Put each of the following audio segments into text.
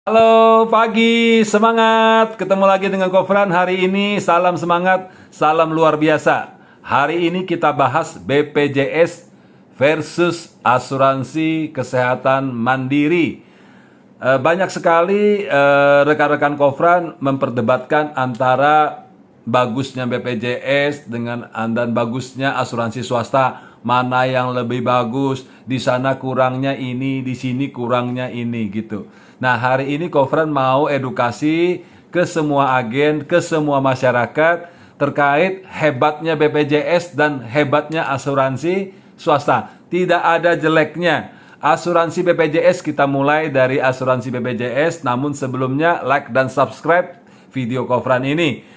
Halo pagi, semangat. Ketemu lagi dengan Kofran hari ini. Salam semangat, salam luar biasa. Hari ini kita bahas BPJS versus asuransi kesehatan mandiri. Banyak sekali rekan-rekan Kofran memperdebatkan antara bagusnya BPJS dan bagusnya asuransi swasta. Mana yang lebih bagus, di sana kurangnya ini, di sini kurangnya ini gitu. Nah, hari ini Kofran mau edukasi ke semua agen, ke semua masyarakat terkait hebatnya BPJS dan hebatnya asuransi swasta. Tidak ada jeleknya. Asuransi BPJS, kita mulai dari asuransi BPJS, namun sebelumnya like dan subscribe video Kofran ini.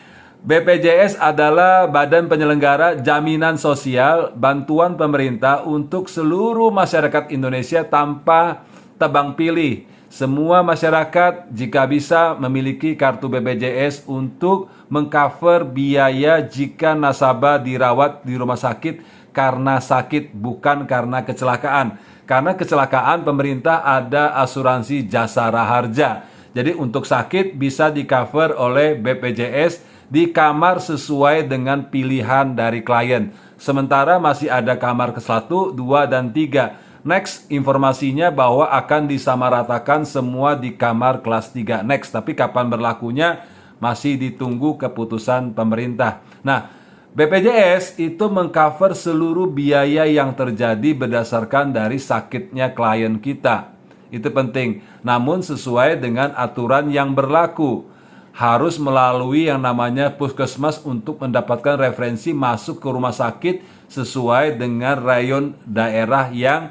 BPJS adalah badan penyelenggara jaminan sosial bantuan pemerintah untuk seluruh masyarakat Indonesia tanpa tebang pilih. Semua masyarakat jika bisa memiliki kartu BPJS untuk mengcover biaya jika nasabah dirawat di rumah sakit karena sakit, bukan karena kecelakaan. Karena kecelakaan pemerintah ada asuransi jasara harja. Jadi untuk sakit bisa di-cover oleh BPJS di kamar sesuai dengan pilihan dari klien. Sementara masih ada kamar ke-1, 2, dan 3. Next, informasinya bahwa akan disamaratakan semua di kamar kelas 3. Next, tapi kapan berlakunya masih ditunggu keputusan pemerintah. Nah, BPJS itu mengcover seluruh biaya yang terjadi berdasarkan dari sakitnya klien kita. Itu penting. Namun sesuai dengan aturan yang berlaku. Harus melalui yang namanya puskesmas untuk mendapatkan referensi masuk ke rumah sakit sesuai dengan rayon daerah yang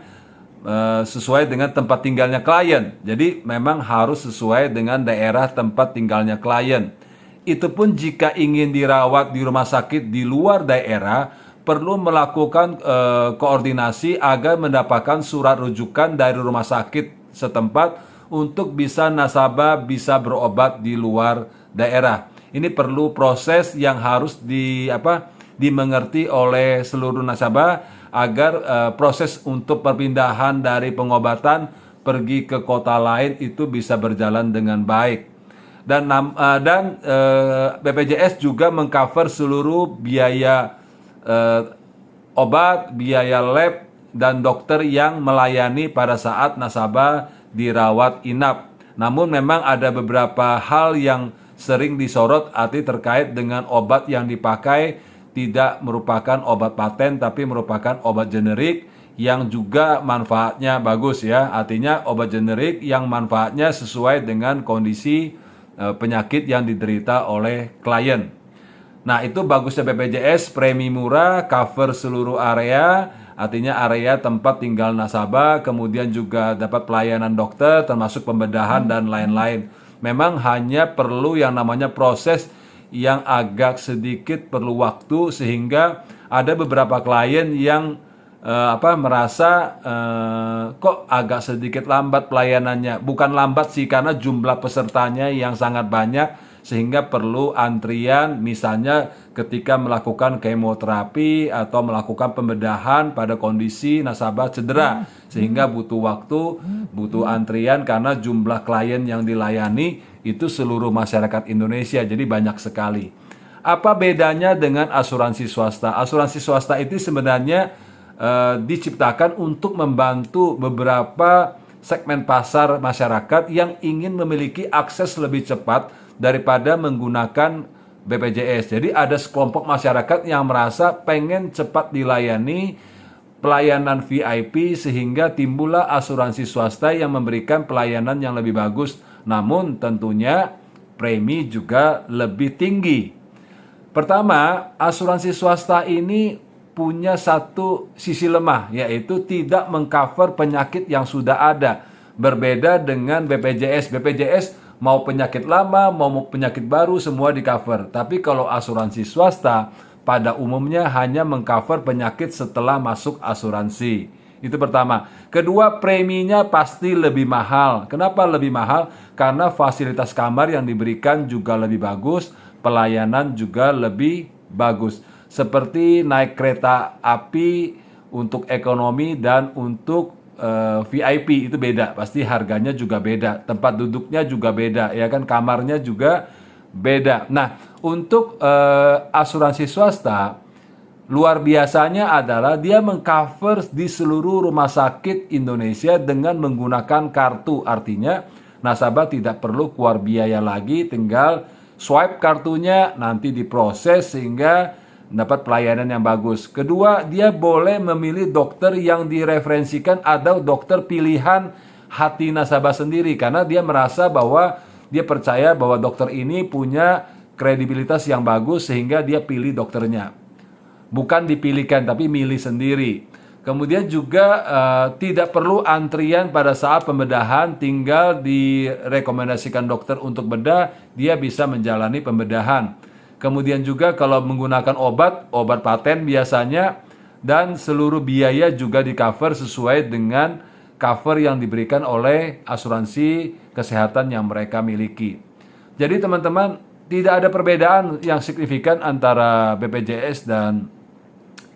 sesuai dengan tempat tinggalnya klien. Jadi memang harus sesuai dengan daerah tempat tinggalnya klien. Itu pun jika ingin dirawat di rumah sakit di luar daerah, perlu melakukan koordinasi agar mendapatkan surat rujukan dari rumah sakit setempat untuk bisa nasabah bisa berobat di luar daerah. Ini perlu proses yang harus dimengerti oleh seluruh nasabah agar proses untuk perpindahan dari pengobatan pergi ke kota lain itu bisa berjalan dengan baik. Dan BPJS juga mengcover seluruh biaya obat, biaya lab, dan dokter yang melayani pada saat nasabah dirawat inap. Namun memang ada beberapa hal yang sering disorot terkait dengan obat yang dipakai tidak merupakan obat paten tapi merupakan obat generik yang juga manfaatnya bagus ya. Artinya obat generik yang manfaatnya sesuai dengan kondisi penyakit yang diderita oleh klien. Nah, itu bagusnya BPJS, premi murah, cover seluruh area, artinya area tempat tinggal nasabah, kemudian juga dapat pelayanan dokter, termasuk pembedahan dan lain-lain. Memang hanya perlu yang namanya proses yang agak sedikit perlu waktu, sehingga ada beberapa klien yang merasa kok agak sedikit lambat pelayanannya. Bukan lambat sih, karena jumlah pesertanya yang sangat banyak, sehingga perlu antrian misalnya ketika melakukan kemoterapi atau melakukan pembedahan pada kondisi nasabah cedera, sehingga butuh waktu, butuh antrian karena jumlah klien yang dilayani itu seluruh masyarakat Indonesia, jadi banyak sekali. Apa bedanya dengan asuransi swasta? Asuransi swasta itu sebenarnya diciptakan untuk membantu beberapa segmen pasar masyarakat yang ingin memiliki akses lebih cepat daripada menggunakan BPJS. Jadi ada sekelompok masyarakat yang merasa pengen cepat dilayani pelayanan VIP, sehingga timbullah asuransi swasta yang memberikan pelayanan yang lebih bagus, namun tentunya premi juga lebih tinggi. Pertama, asuransi swasta ini punya satu sisi lemah, yaitu tidak mengcover penyakit yang sudah ada. Berbeda dengan BPJS. BPJS mau penyakit lama, mau penyakit baru, semua di-cover. Tapi kalau asuransi swasta, pada umumnya hanya mengcover penyakit setelah masuk asuransi. Itu pertama. Kedua, preminya pasti lebih mahal. Kenapa lebih mahal? Karena fasilitas kamar yang diberikan juga lebih bagus, pelayanan juga lebih bagus. Seperti naik kereta api untuk ekonomi dan untuk VIP itu beda, pasti harganya juga beda, tempat duduknya juga beda, ya kan, kamarnya juga beda. Nah, untuk asuransi swasta, luar biasanya adalah dia mengcover di seluruh rumah sakit Indonesia dengan menggunakan kartu. Artinya nasabah tidak perlu keluar biaya lagi, tinggal swipe kartunya, nanti diproses sehingga dapat pelayanan yang bagus. Kedua, dia boleh memilih dokter yang direferensikan atau dokter pilihan hati nasabah sendiri, karena dia merasa bahwa dia percaya bahwa dokter ini punya kredibilitas yang bagus sehingga dia pilih dokternya. Bukan dipilihkan tapi milih sendiri. Kemudian juga tidak perlu antrian pada saat pembedahan, tinggal direkomendasikan dokter untuk bedah, dia bisa menjalani pembedahan. Kemudian juga kalau menggunakan obat paten biasanya, dan seluruh biaya juga di cover sesuai dengan cover yang diberikan oleh asuransi kesehatan yang mereka miliki. Jadi teman-teman, tidak ada perbedaan yang signifikan antara BPJS dan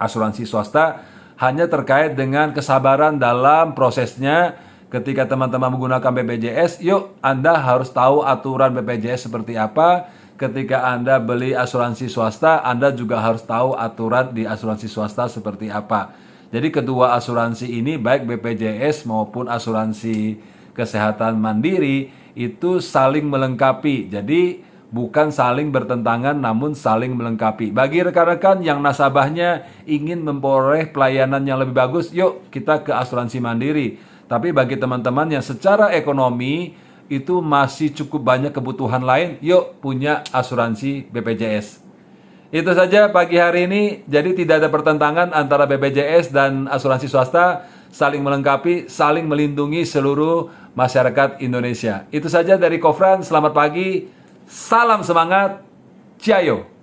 asuransi swasta, hanya terkait dengan kesabaran dalam prosesnya. Ketika teman-teman menggunakan BPJS, yuk Anda harus tahu aturan BPJS seperti apa. Ketika Anda beli asuransi swasta, Anda juga harus tahu aturan di asuransi swasta seperti apa. Jadi kedua asuransi ini, baik BPJS maupun asuransi kesehatan mandiri, itu saling melengkapi. Jadi bukan saling bertentangan, namun saling melengkapi. Bagi rekan-rekan yang nasabahnya ingin memperoleh pelayanan yang lebih bagus, yuk kita ke asuransi mandiri. Tapi bagi teman-teman yang secara ekonomi itu masih cukup banyak kebutuhan lain, yuk punya asuransi BPJS. Itu saja pagi hari ini. Jadi tidak ada pertentangan antara BPJS dan asuransi swasta, saling melengkapi, saling melindungi seluruh masyarakat Indonesia. Itu saja dari Kofran, selamat pagi, salam semangat, ciao.